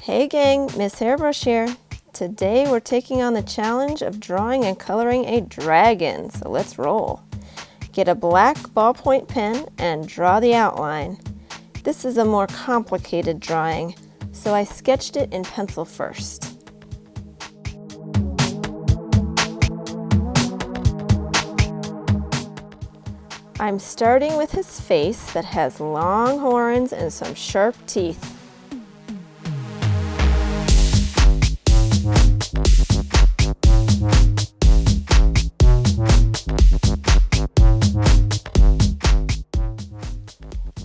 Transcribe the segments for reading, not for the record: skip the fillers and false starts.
Hey gang, Miss Hairbrush here. Today we're taking on the challenge of drawing and coloring a dragon, so let's roll. Get a black ballpoint pen and draw the outline. This is a more complicated drawing, so I sketched it in pencil first. I'm starting with his face that has long horns and some sharp teeth.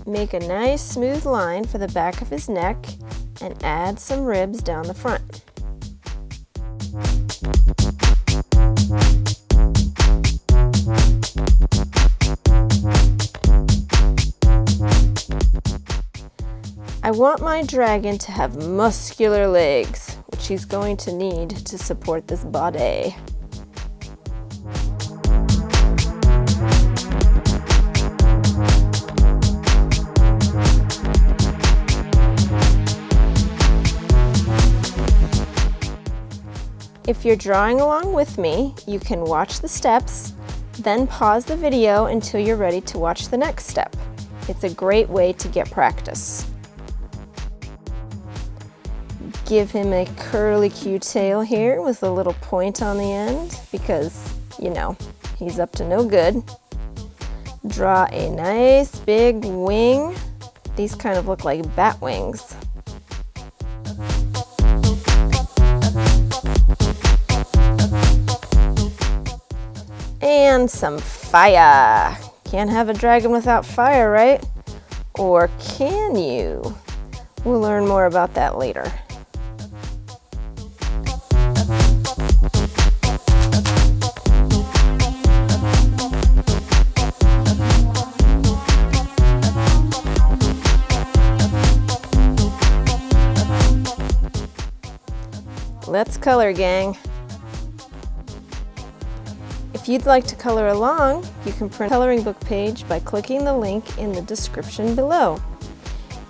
Make a nice smooth line for the back of his neck and add some ribs down the front. I want my dragon to have muscular legs, which he's going to need to support this body. If you're drawing along with me, you can watch the steps, then pause the video until you're ready to watch the next step. It's a great way to get practice. Give him a curly Q tail here with a little point on the end because, you know, he's up to no good. Draw a nice big wing. These kind of look like bat wings. And some fire. Can't have a dragon without fire, right? Or can you? We'll learn more about that later. Let's color, gang. If you'd like to color along, you can print a coloring book page by clicking the link in the description below.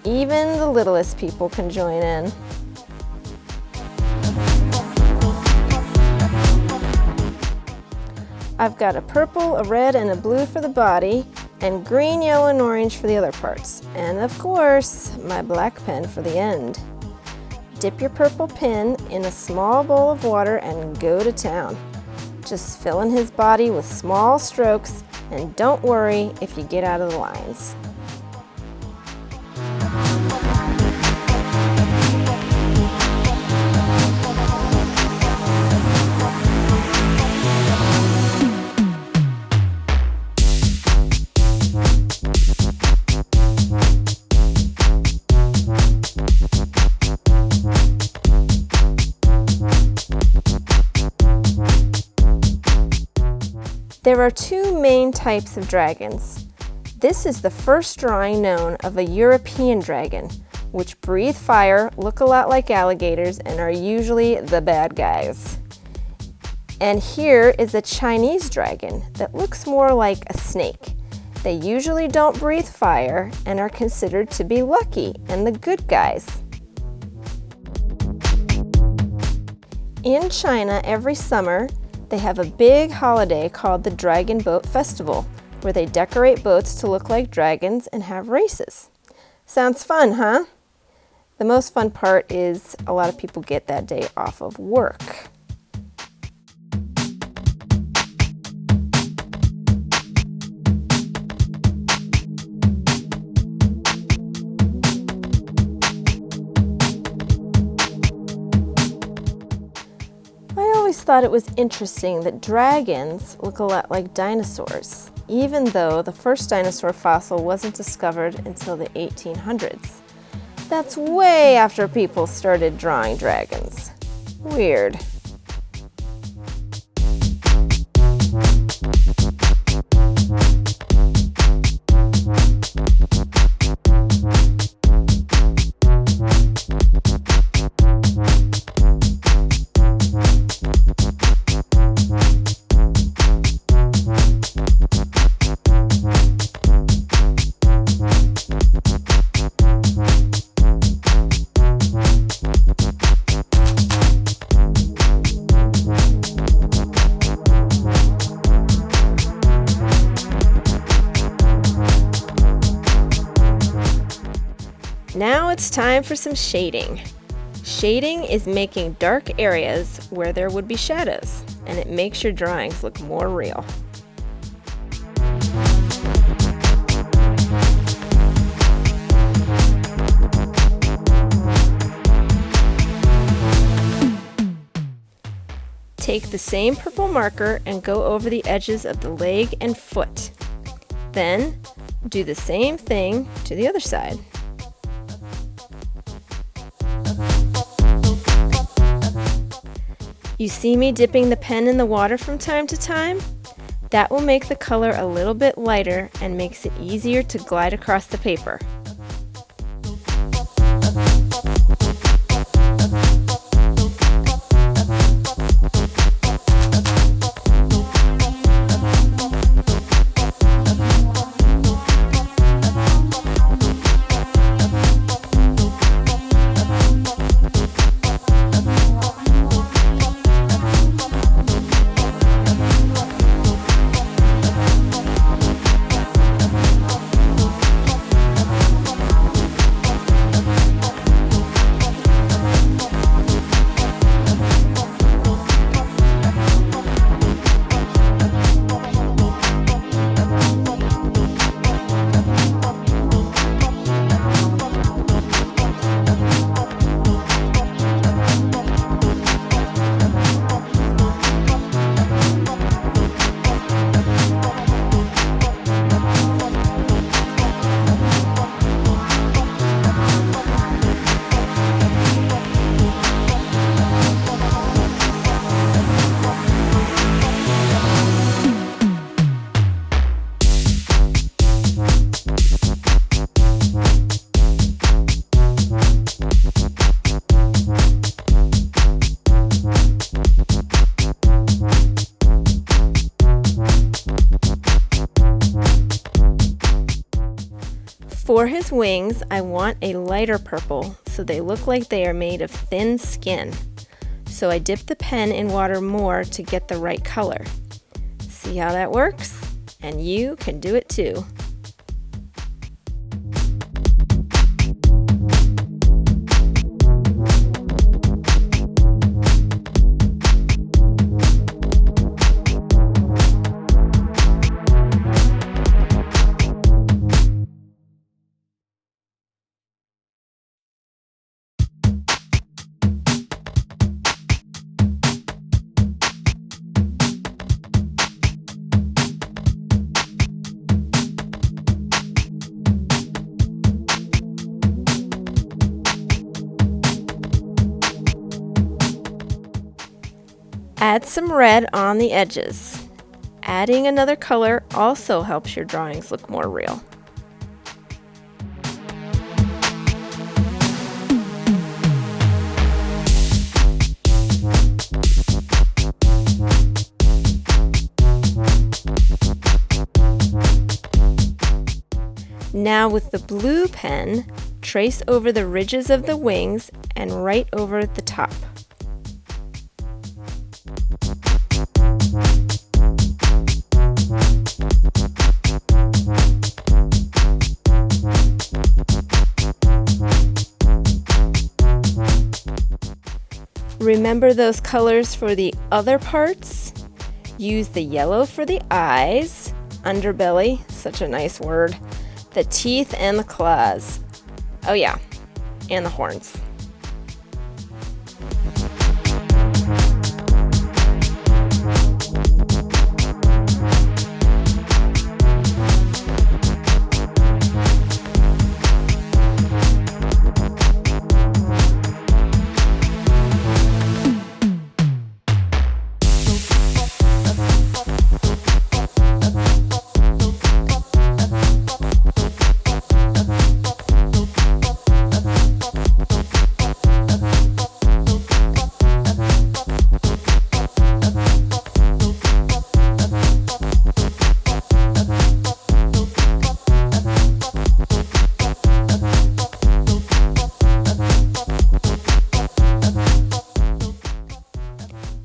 Even the littlest people can join in. I've got a purple, a red, and a blue for the body, and green, yellow, and orange for the other parts. And of course, my black pen for the end. Dip your purple pen in a small bowl of water and go to town. Just fill in his body with small strokes, and don't worry if you get out of the lines. There are two main types of dragons. This is the first drawing known of a European dragon, which breathe fire, look a lot like alligators, and are usually the bad guys. And here is a Chinese dragon that looks more like a snake. They usually don't breathe fire and are considered to be lucky and the good guys. In China, every summer, they have a big holiday called the Dragon Boat Festival, where they decorate boats to look like dragons and have races. Sounds fun, huh? The most fun part is a lot of people get that day off of work. Thought it was interesting that dragons look a lot like dinosaurs, even though the first dinosaur fossil wasn't discovered until the 1800s. That's way after people started drawing dragons. Weird. it's time for some shading. Shading is making dark areas where there would be shadows, and it makes your drawings look more real. Take the same purple marker and go over the edges of the leg and foot. Then, do the same thing to the other side. You see me dipping the pen in the water from time to time? That will make the color a little bit lighter and makes it easier to glide across the paper. For his wings, I want a lighter purple so they look like they are made of thin skin. So I dip the pen in water more to get the right color. See how that works? And you can do it too. Add some red on the edges. Adding another color also helps your drawings look more real. Now with the blue pen, trace over the ridges of the wings and right over the top. Remember those colors for the other parts? Use the yellow for the eyes, underbelly, such a nice word, the teeth and the claws. Oh yeah, and the horns.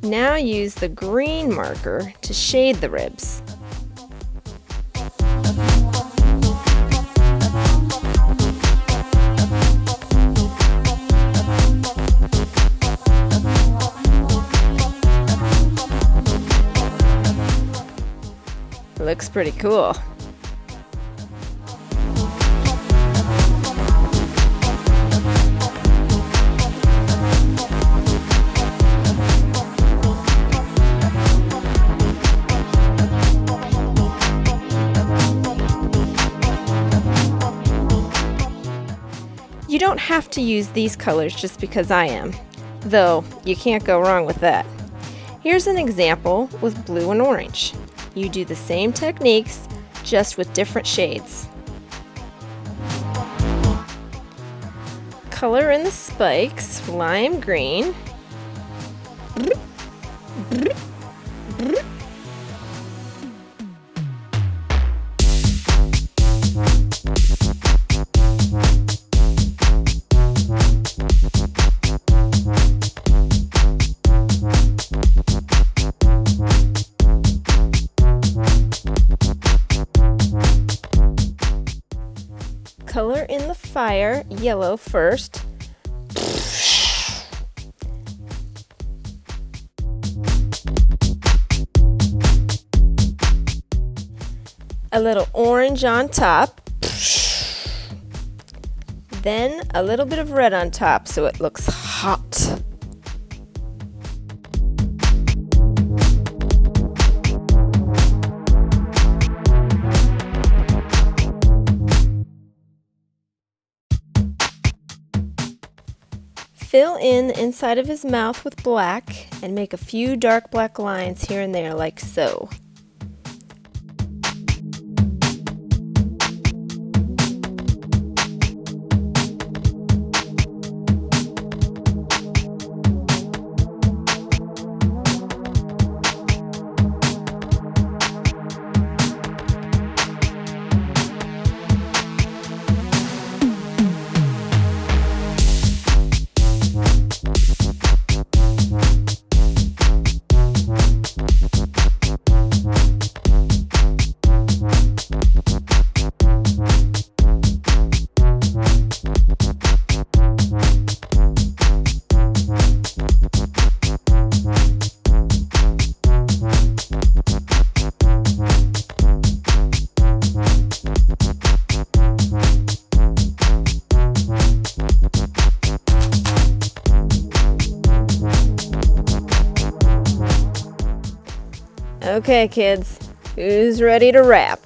Now use the green marker to shade the ribs. Looks pretty cool. You don't have to use these colors just because I am, though you can't go wrong with that. Here's an example with blue and orange. You do the same techniques, just with different shades. Color in the spikes, lime green. Color in the fire, yellow first. A little orange on top. Then a little bit of red on top so it looks hot. Fill in the inside of his mouth with black and make a few dark black lines here and there like so. Okay, kids, who's ready to wrap?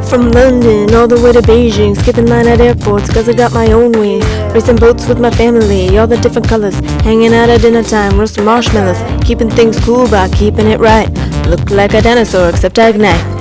From London all the way to Beijing, skipping line at airports cause I got my own wings. Racing boats with my family, all the different colors. Hanging out at dinner time, roasting marshmallows. Keeping things cool by keeping it right. Look like a dinosaur except I ignite.